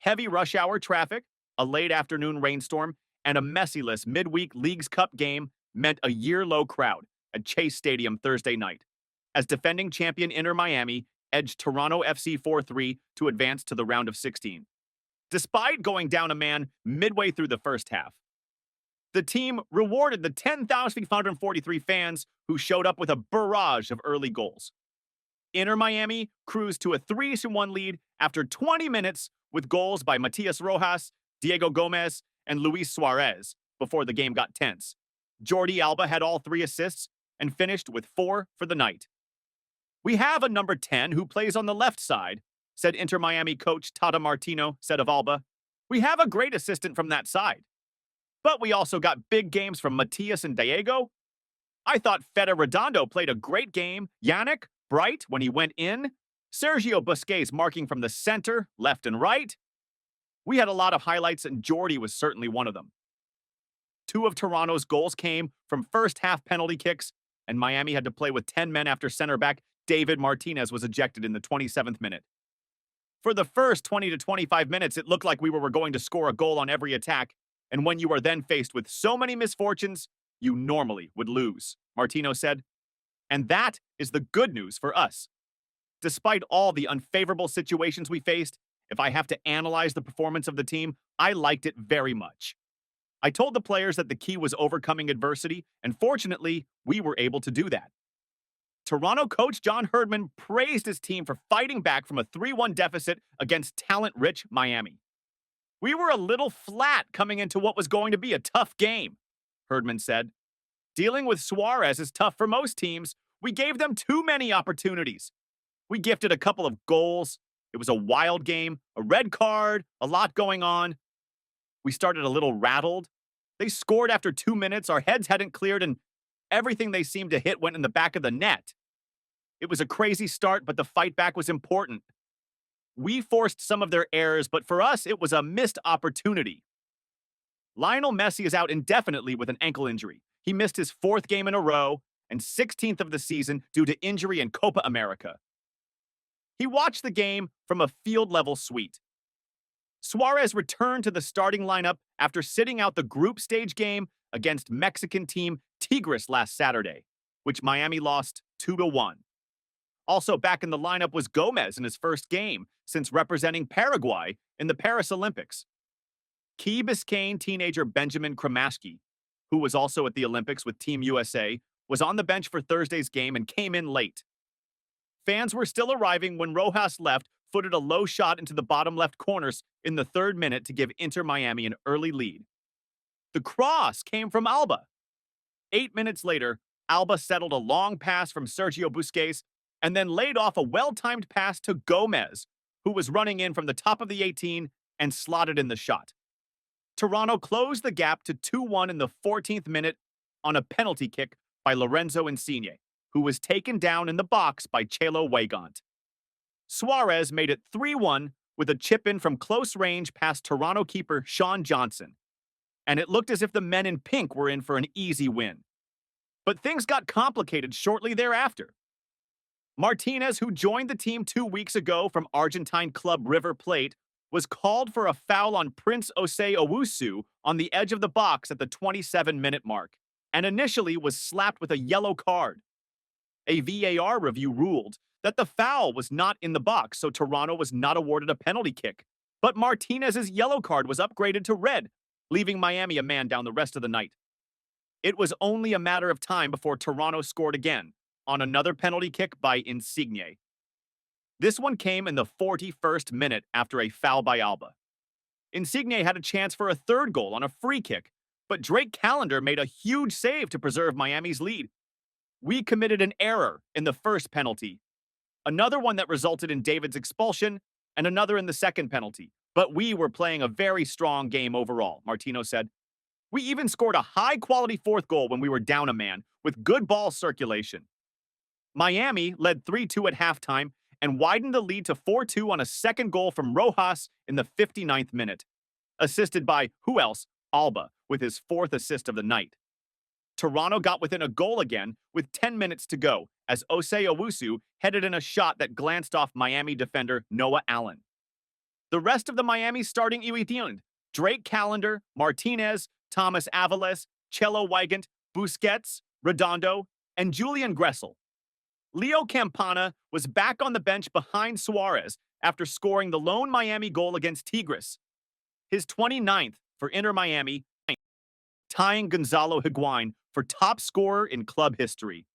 Heavy rush hour traffic, a late afternoon rainstorm, and a messyless midweek Leagues Cup game meant a year-low crowd at Chase Stadium Thursday night, as defending champion Inter Miami edged Toronto FC 4-3 to advance to the round of 16. Despite going down a man midway through the first half, the team rewarded the 10,543 fans who showed up with a barrage of early goals. Inter Miami cruised to a 3-1 lead after 20 minutes with goals by Matias Rojas, Diego Gomez, and Luis Suarez before the game got tense. Jordi Alba had all 3 assists and finished with 4 for the night. "We have a number 10 who plays on the left side," said Inter Miami coach Tata Martino said of Alba. "We have a great assistant from that side. But we also got big games from Matias and Diego. I thought Fede Redondo played a great game. Yannick, bright when he went in. Sergio Busquets marking from the center, left and right. We had a lot of highlights, and Jordi was certainly one of them." 2 of Toronto's goals came from first-half penalty kicks, and Miami had to play with 10 men after center back David Martinez was ejected in the 27th minute. For the first 20 to 25 minutes, it looked like we were going to score a goal on every attack, and when you are then faced with so many misfortunes, you normally would lose, Martino said. And that is the good news for us. Despite all the unfavorable situations we faced, if I have to analyze the performance of the team, I liked it very much. I told the players that the key was overcoming adversity, and fortunately, we were able to do that. Toronto coach John Herdman praised his team for fighting back from a 3-1 deficit against talent-rich Miami. "We were a little flat coming into what was going to be a tough game," Herdman said. "Dealing with Suarez is tough for most teams. We gave them too many opportunities. We gifted a couple of goals. It was a wild game, a red card, a lot going on. We started a little rattled. They scored after 2 minutes. Our heads hadn't cleared, and everything they seemed to hit went in the back of the net. It was a crazy start, but the fight back was important. We forced some of their errors, but for us, it was a missed opportunity." Lionel Messi is out indefinitely with an ankle injury. He missed his 4th game in a row and 16th of the season due to injury in Copa America. He watched the game from a field-level suite. Suarez returned to the starting lineup after sitting out the group stage game against Mexican team Tigres last Saturday, which Miami lost 2-1. Also back in the lineup was Gomez in his first game since representing Paraguay in the Paris Olympics. Key Biscayne teenager Benjamin Kramaschke, who was also at the Olympics with Team USA, was on the bench for Thursday's game and came in late. Fans were still arriving when Rojas left-footed a low shot into the bottom left corners in the 3rd minute to give Inter Miami an early lead. The cross came from Alba. 8 minutes later, Alba settled a long pass from Sergio Busquets and then laid off a well-timed pass to Gomez, who was running in from the top of the 18 and slotted in the shot. Toronto closed the gap to 2-1 in the 14th minute on a penalty kick by Lorenzo Insigne, who was taken down in the box by Chelo Weigandt. Suarez made it 3-1 with a chip-in from close range past Toronto keeper Sean Johnson, and it looked as if the men in pink were in for an easy win. But things got complicated shortly thereafter. Martinez, who joined the team 2 weeks ago from Argentine club River Plate, was called for a foul on Prince Osei Owusu on the edge of the box at the 27-minute mark, and initially was slapped with a yellow card. A VAR review ruled that the foul was not in the box, so Toronto was not awarded a penalty kick. But Martinez's yellow card was upgraded to red, leaving Miami a man down the rest of the night. It was only a matter of time before Toronto scored again, on another penalty kick by Insigne. This one came in the 41st minute after a foul by Alba. Insigne had a chance for a 3rd goal on a free kick, but Drake Callender made a huge save to preserve Miami's lead. We committed an error in the first penalty, another one that resulted in David's expulsion, and another in the second penalty. But we were playing a very strong game overall, Martino said. We even scored a high-quality 4th goal when we were down a man, with good ball circulation. Miami led 3-2 at halftime and widened the lead to 4-2 on a second goal from Rojas in the 59th minute, assisted by, who else? Alba, with his 4th assist of the night. Toronto got within a goal again with 10 minutes to go as Osei Owusu headed in a shot that glanced off Miami defender Noah Allen. The rest of the Miami starting Iwitiund, Drake Callender, Martinez, Thomas Avalos, Chelo Weigandt, Busquets, Redondo, and Julian Gressel. Leo Campana was back on the bench behind Suarez after scoring the lone Miami goal against Tigres. His 29th for Inter Miami, tying Gonzalo Higuain for top scorer in club history.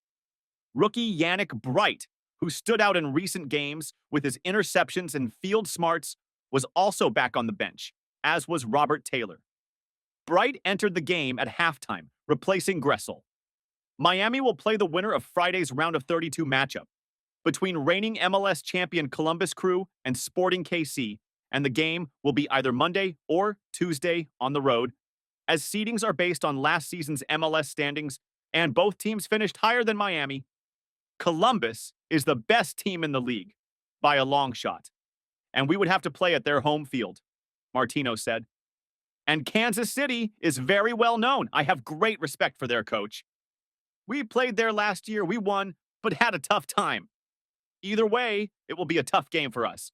Rookie Yannick Bright, who stood out in recent games with his interceptions and field smarts, was also back on the bench, as was Robert Taylor. Bright entered the game at halftime, replacing Gressel. Miami will play the winner of Friday's round of 32 matchup between reigning MLS champion Columbus Crew and Sporting KC, and the game will be either Monday or Tuesday on the road, as seedings are based on last season's MLS standings, and both teams finished higher than Miami. Columbus is the best team in the league, by a long shot, and we would have to play at their home field, Martino said. And Kansas City is very well known. I have great respect for their coach. We played there last year, we won, but had a tough time. Either way, it will be a tough game for us.